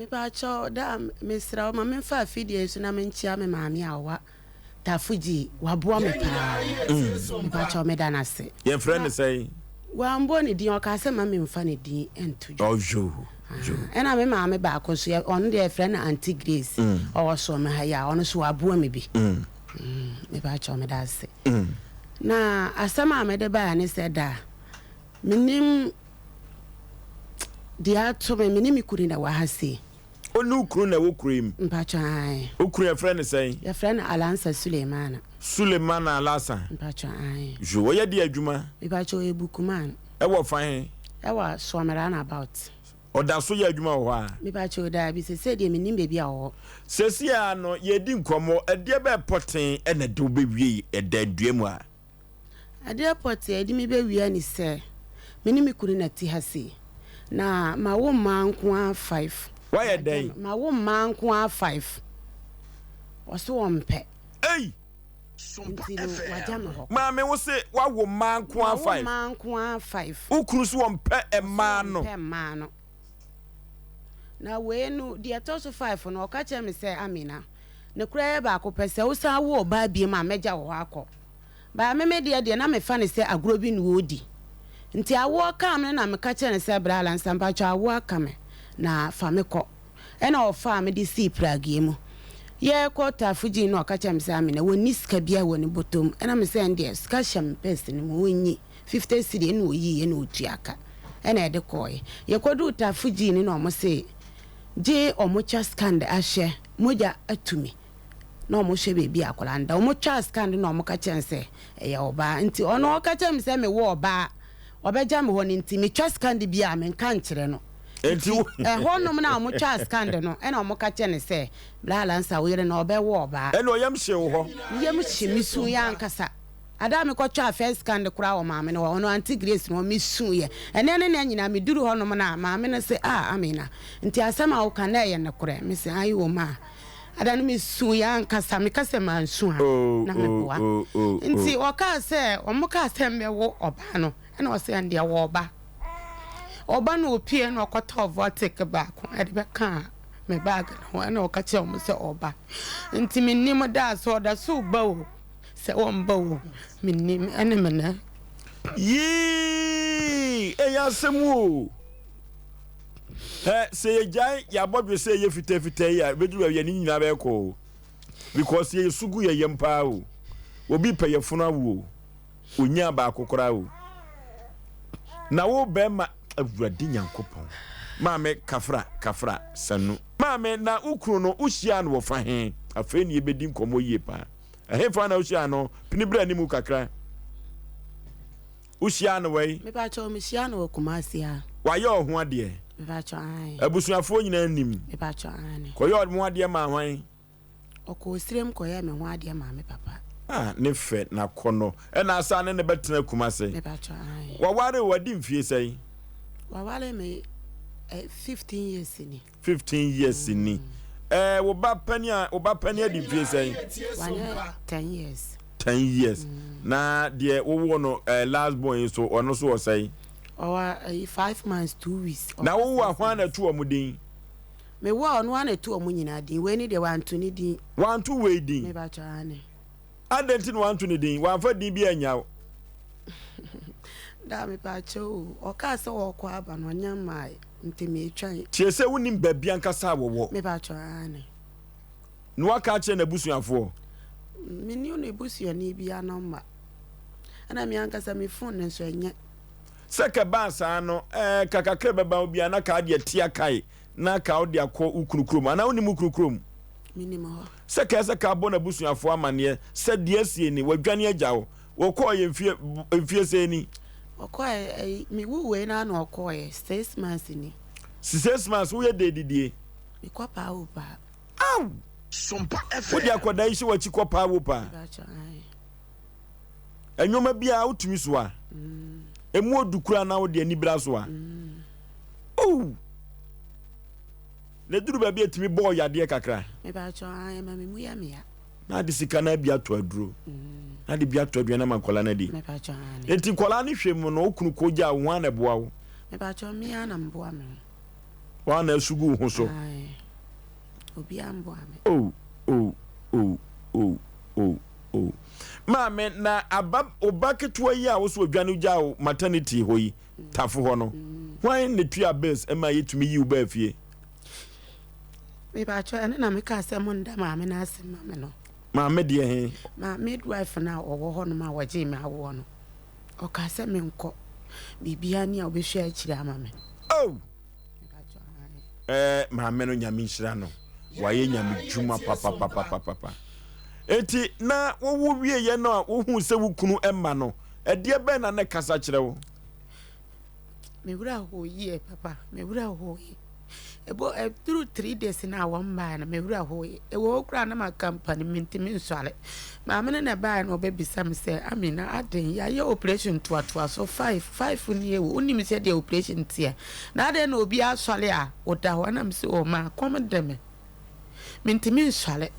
Me ba cho da mesra o ma me fa fidie so na me nchia me maami awa tafuji waboa me pa me ba cho me da na se your friend say wa mbo ne din o ka se ma me mfa ne din ento oh jo ena me maami ba ko so on de friend Auntie Grace o so me ha ya ono so waboa me bi me ba cho me da se na asama me de ba ne se da minim dia to me minim kuri na wa ha se onu kru na wo krim mpachai okru your friend say your friend Alansa Sulemana Alasa mpachai jo wo ye de adwuma mpacho ebukuman e wo fan e wa somerana about oda so ye adwuma wo ha mpacho da bi se de minim be bia wo sesia no ye di nkomo e de be poten e na de be wie e da duemu a ade poten e di mi be wie ni se minim kuri na ti ha se na ma wo manko 5 why a day ma wo manko 5 oso wompe hey SOMPA FM ma me wo se wa wo manko 5 manko 5 ukru so wompe e ma no na we no dia toso 5 no ka che me se Amina ne kura ba ko pese wo sa wo ba bie ma meja wo akọ ba me de na me fa ne se agro bi no odi nti awo ka me na me ka che ne se brala nsampa cha awo aka me na fa me ko ena o fa me di si pragie mu ye ko ta fuji no ka che me se Amina woni ska bia woni botom ena me se ndie ska sham pest ni mo wonyi 50 cedi no yi na otuaka ena de koy ye ko du ta fuji ni no mo se je omocha scand ahye moja atumi na omohye bebi akola nda omocha scand na omoka chense eya oba nti ono oka chem se me wo oba obeja me ho ni nti me twa scand bia me nka nkire no enti honom na omocha scand no ena omoka chene se blala nsa wire na obewo oba ena oyam hye wo ho yem hye misu ya nkasa ada me kwatwa first scand kura wo maame no ono Auntie Grace no misu ye ene ne nyina me duru honom na maame no se Amina nti asema wo kan na ye ne kure me se ayi wo ma ada no misu ya nkasa me kase ma nsu ha na me boa nti o ka se o mo ka se me wo oba no ena o se ande wo oba no opie no kwata vortic back e de be kan me bag no ena o ka che o mo se oba nti me nim da so da so ba wo se womba wo minim enemena yi eya semu se ye jai ya bobwe se ye fita ya beduru ye ni nyina be ko because ye sugu ye yempa o obi pe ye funu awo onya ba akokora o na wo be ma awurade nyankopon maame kafra sanu maame na ukru no uhia no wo fa he afa ni ebedi nkomo yie pa ehefa na uhia no pinibra ni mu kakra uhia no wei me ba cho me hia no Kumasi ha wa ye ho ade me ba cho ai abusuafo nyina nim me ba cho ai ko ye ho ade ma hwan oko sirem ko ye me ho ade ma me papa ne fe na kono e na asa ne betena Kumasi me ba cho ai wa ware wadi mfie sei wa wale me 15 years ni 15 years ni wo ba pani adi mfie sei 10 years 10 years na de wo no last born so ono so say or 5 months 2 weeks na wo ahwa na tu omudin me wo ono na tu omunyina din we ni de wantu ni din wantu we din me ba cha ane adenti no wantu ni din wanfa din bi anyawo da me ba cha o ka se wo kwa aba no nyamai nti me twan tie se wonim ba bia nkasa wo me ba cha ane no aka che na busuafo mini no busu ni bia no ma ana mi ankasa mi phone nso enye seka bansa no kakakre beba obia na ka de tia kai na ka odi akọ ukrukrum ana oni mukrukrum minimo ho seka bona busuafo amane se de asie ni wadwane agyawo wo ko ye mfie se ni okọ mi wuwe na na okọ 6 months ni 6 months wo ye dedidie mi kwa pa o pa aw SOMPA FM odi akoda isi wachi kwa pa wo pa enyoma bia utumi so a emu odukura na wo de ani bra so a le duru ba bia timi boy yade kakra me ba cho ai ma me mu ya me ya na de sika na bia to aduro na de bia to adua na mankola na di me ba cho ai enti kola ni hwem no okunu ko gya wo na boa wo me ba cho me ya na mboa me wa na sugu ho so obi ambo ame oh maame na aba obaketo yi a wo so odwane gya wo maternity hoyi tafo ho no why ne tua bills e ma yetumi yi wo ba fie me ba cho ene na me ka se mo nda maame na asem maame no maame de he ma midwife na owo ho no ma waje me awo no o ka se me nko bibia ni a obehwe akire ama me oh maame no nyame nhira no waye nyame dwuma papa eti na wo wie ye no wo hu se wukunu emma no ede be na ne kasa kire wo me wura ho yi papa me wura ho yi ebo through 3 days na one man na me wura ho yi e wo kura na ma company mintimi nswale ma me na ba na obebisa me se amina aden ya ye operation to so 5 ni e wo uni me se de operation tia na aden na obi aswale a oda ho na me se o ma kom dem mintimi nswale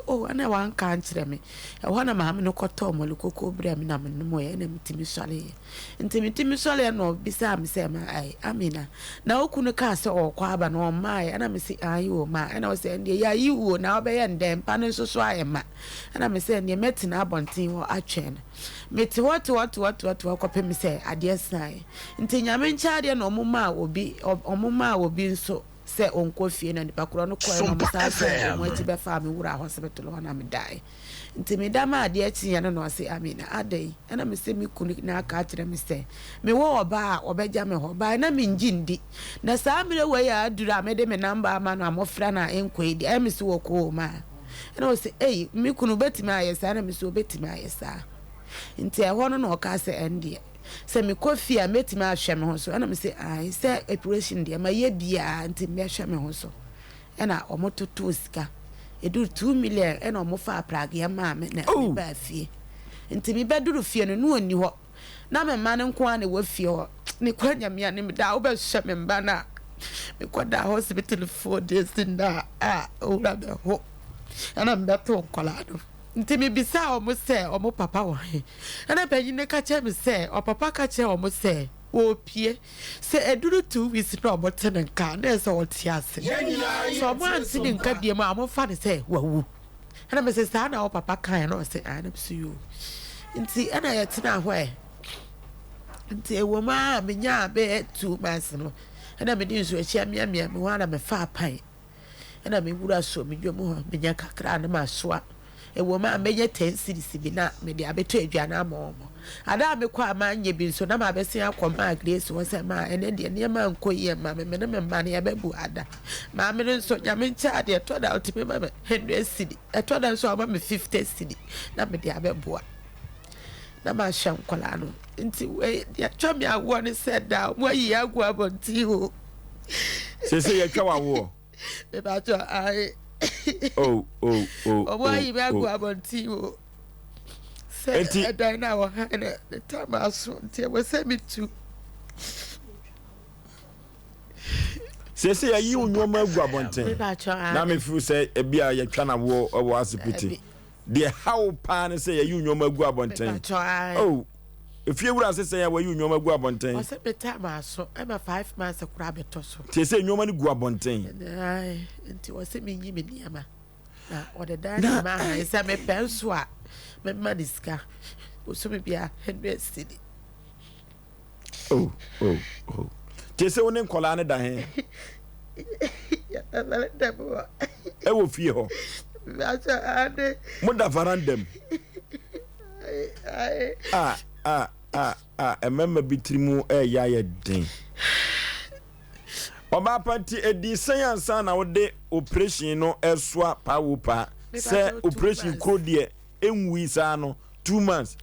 o ana wan kan kire me e ho na ma me no koto mo lekoko bra me na me no mo ye na mitimi swale mitimi swale no bisa me se ma ai amina na okunu ka se o kwa aba no ma ai ana me se ai o ma ana o se ndie ya yi wo na obe ye ndem pa no so ai ma ana me se ndie metina abontin wo atwe na meti what kwape me se ade sai ntinya me ncha ade no omuma obi nso se onko fie na nipa kro no ko no msa mo ati be fa me wura hospital ho na me dai nti me da ma ade ati ya no se amina adai ana me se me kunu na aka kire me se me wo oba obeja me ho ba na me njindi na sa mere we ya adura me de me number ama no amofra na enko edi e me se wo ko ma ana o se me kunu betima ayesa na me se obetima ayesa nti e ho no no ka se ende se me kofi a metima ahwe me ho so ana me se ai se operation de ma ye bia nti me ahwe me ho so ana omototo sika edu 2 million ana omofa prague ya ma me na me ba fie nti me beduru fie no no oni ho na me ma ne nko a na wa fie ho ne kwanya me ne me da wo be hwe me mba na me kwada hospital 4 days na ora be ho ana mbeto nkola do nti me bisa o mo se o mo papa wo he ana panyi ne ka che me se o papa ka che o mo se o pie se eduru 2 weeks no mo tene nka na se o tiase so mo anti ne nka bia mo fa ne se wawu ana me se sa na o papa kan na o se ana bisu yo nti ana ya tena ho nti ewo ma me nya be 2 months no ana me din so achia mia me wana me fa pan ana me wura so me dwom me nya kakra na ma soa ewo ma menye 10 series bi na me de abeto aduana ma ada me kwa ma nye bi so na ma bese akoma grace wo se ma ene de ne ma nkoyi ma me ne me ma ne ya bebu ada ma me nso nya me ncha de to da otime ma 100 series to da nso ma me 50 series na me de abebu na ma hwa nkola no nti we ya twa me awo ne se da mo yi agwo abonti ho se ya twa wawo me ba to ai oh why you agwo abonti wo se dan na wo ha na the time aso nti we say me too se ya yi unwoma agwo abonten na me fu se ebia ya twa na wo asipiti de how pan se ya yi unwoma agwo abonten oh if you wura se ya wa yi unwoma agwo abonten o se the time aso e ma 5 months kura beto so te se unwoma ni gwo abonten ai nti wo se me nyi me niama na o de dan ma ha se me penso a me ma diska o so me bia 100 cedi oh te se wonen kola ne da he ya na da bo e wo fie ho acha ade mo da varandam emema bitrimu ya ye den oba party edi sayansa na wo de operation no eswa pawupa se operation krodie enwi sa no 2 months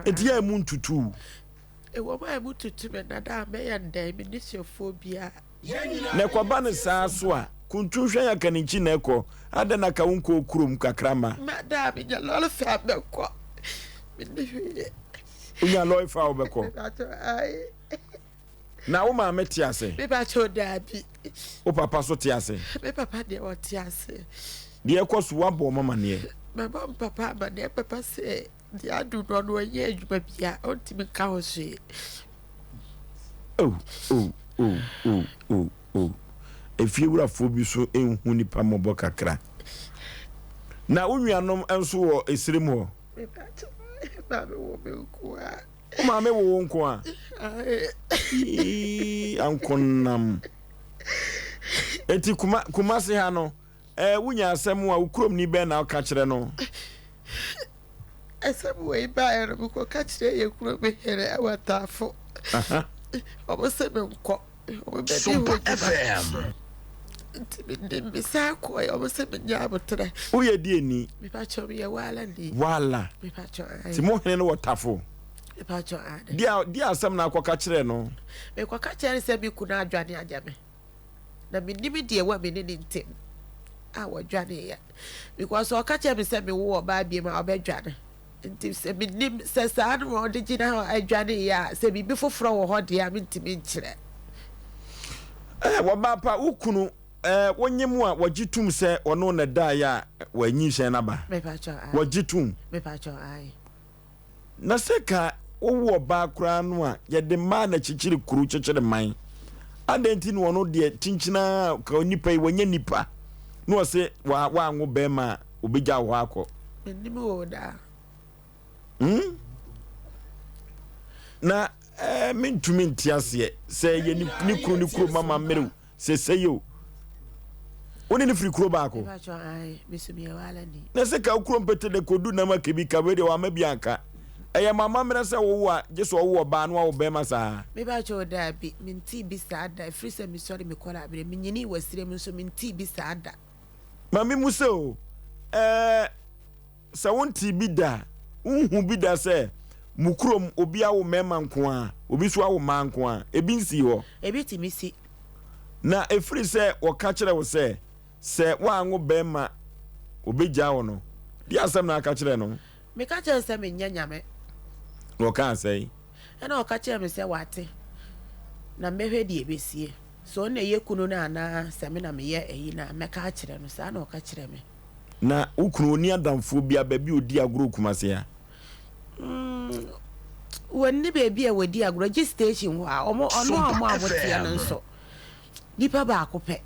edi ya mu ntutu e wo ba mu tutu me na da me ya ndai me ni phobia ne kwa ne sa so a kuntu hwe ya kaninchi na ekọ ada na ka wonko kurom kakrama ma da me ya lolo fa be ko me ni unya loy fa obekọ na wo ma meti ase me ba cho da bi o papa so ti ase me papa de o ti ase de ekọ so wa bo mama ne me ba papa ba de papa se de adu no ye adwuma bia o ti me ka ho so efie wurafo bi so enhu nipa mobo kakra na unnuanom enso wo esirem ho mama wo nko a ankonam eti kuma se ha no wunya asem a ukrom ni be na ka kire no asem we ba ere ko ka kire ye kuro be here awatafo obo se me nko obo be SOMPA FM Bisa ko obo se me nya botre uye die ni me pa cho ye wala ni wala me pa cho ti mo hene no watafo me pa cho ade dia asem na akoka kire no me ko ka kire se bi kuna adwane ajame na me nimi de wa me ni ntem a wo dwane ya because o ka kire me se me wo ba bi ma obedwane nti se me nim se sa no o de gina adwane ya se bi foforo wo ho de ya me ntimi nkire wo ba pa ukunu wonyemu a wagitum se ono na da ya wanyi hye na ba me pa cho wagitum me pa cho ai na seka wo ba kura no a ye de ma na chichiri kuru chichiri man adenti no no de tinchina ka nipa yi wanya nipa no se wa anwo be ma obegya wo akọ ni me wo da na mentumi ntiase se ye ni kuru mama meru se yo oni ni free kuro ba ko pa cho ai bisumi wala ni na seka kuro mpete de kodu na makebi ka we de wa ma bianka eye mama mera se wo a je so wo ba no wo be ma sa me ba cho da bi minti bi sa da free se mi sorry me kola bi me nyini wasire mi so minti bi sa da mami muso sa wonti bi da unhu bi da se mukrom obi awo mema nko a obi so awo ma nko a ebi nsi ho ebi ti mi si na efri se wo ka kire wo se wa anwo be ma obegya wo no di asem na ka kire no me ka kire se me nyanyame no ka say na o ka kire me se wate na mehwe di ebesie so na ye kunu na na se me na me ye eyi na me ka kire no sa na o ka kire me na ukunu oni adamfo bia ba bi odi agro kumase ya wonni bebi e wodi agro station ho a ono amotia no nso nipa ba akopɛ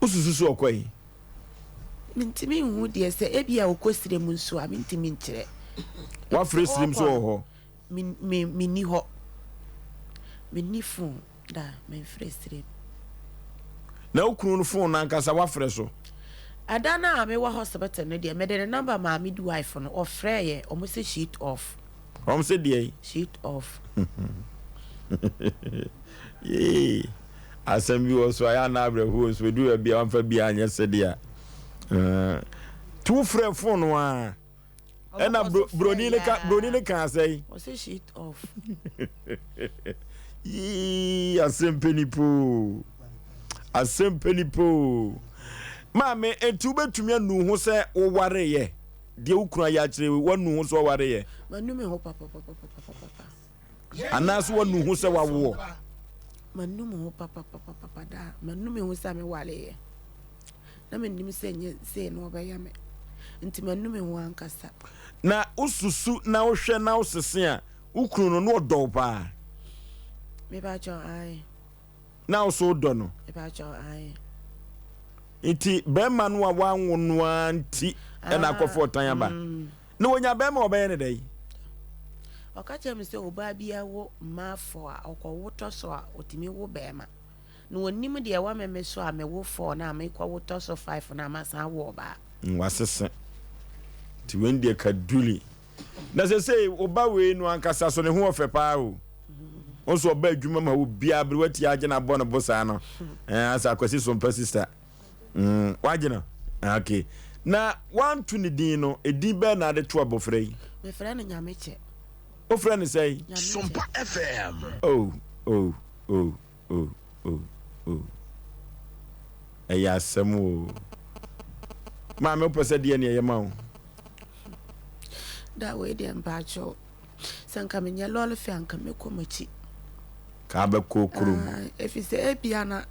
usususu okwai mintimi hu de se ebia okosire mu nso a mintimi nkyerɛ wa fresrim so ho minni ho minni fun da men fresire na ukunu no phone na nkasa wa fre so adana me wa hospital no de me de number ma me du wife no ofre ye omo se sheet off say dey sheet off yeah asembi also aya na abrehos we do bia amfa bia anya se dia two free phone wa ena broni ne kan say o say sheet off yeah asempenipo mame etu betumi anu ho se wo ware ye de ukura ya kire wanu ho so ware ye manu me ho papa anaso wanu ho se wawo manu me ho papa da manu me ho sa me wale ye na me nim se nye se no ba ya me nti manu me ho ankasa na ususu na wo hwe na usese a ukuru no odo pa me ba cho ai na so odo no me ba cho ai iti be manu a wanwo no anti na akofo tan aba na wonya be ma obaye ne dai okache mi se oba bia wo mafo a okwo so a otimi wo be ma na wonim de wa meme so a me wo 4 na me kwa woto so 5 na ma san wo ba wasese ti wende ka duli na se oba we no ankasa so ne ho ofe pa o onso oba adwuma ma wo bia bre wati age na bo no bosa no asa kwasi SOMPA sister wagina okay na one to ni din no edin be na de to abofrei me frɛ no nyameche o frɛ no say SOMPA FM oh eya semu ma me pese de ne ye ma o da we de mpacho sanka me nya lolo fi anka me komachi ka ba kokuru efise ebia na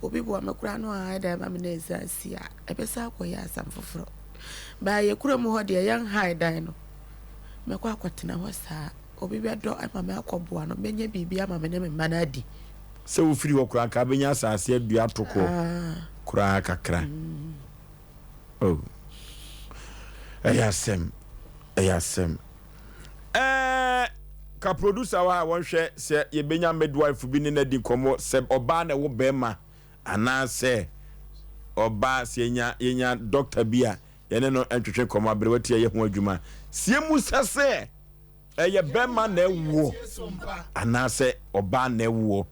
obi bo amekura no a da ba me na esasia ebesa akoya asam foforo ba ye kura mu ho de yan haidan no me kwa kwatena ho sa obi be do ama me akoboa no menye bibia ama me ne me manadi se wo firi wo kura ka benya asase adua toko kura kakra oh ayasem ka producer wa won hwe se ye benya midwife bi ne na di komo se oba na wo bema ana se oba se yenya doctor bia ye ne no entwetwe komo abrewati ye ho adwuma sie mu sase ye bema na ewo ana se oba na ewo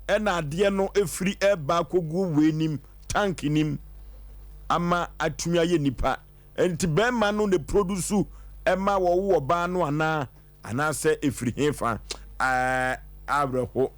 ena ade no efiri eba kogu wenim tank nim ama atumi aye nipa enti bema no ne produce ema wo wo ba no ana se efiri hefa abreho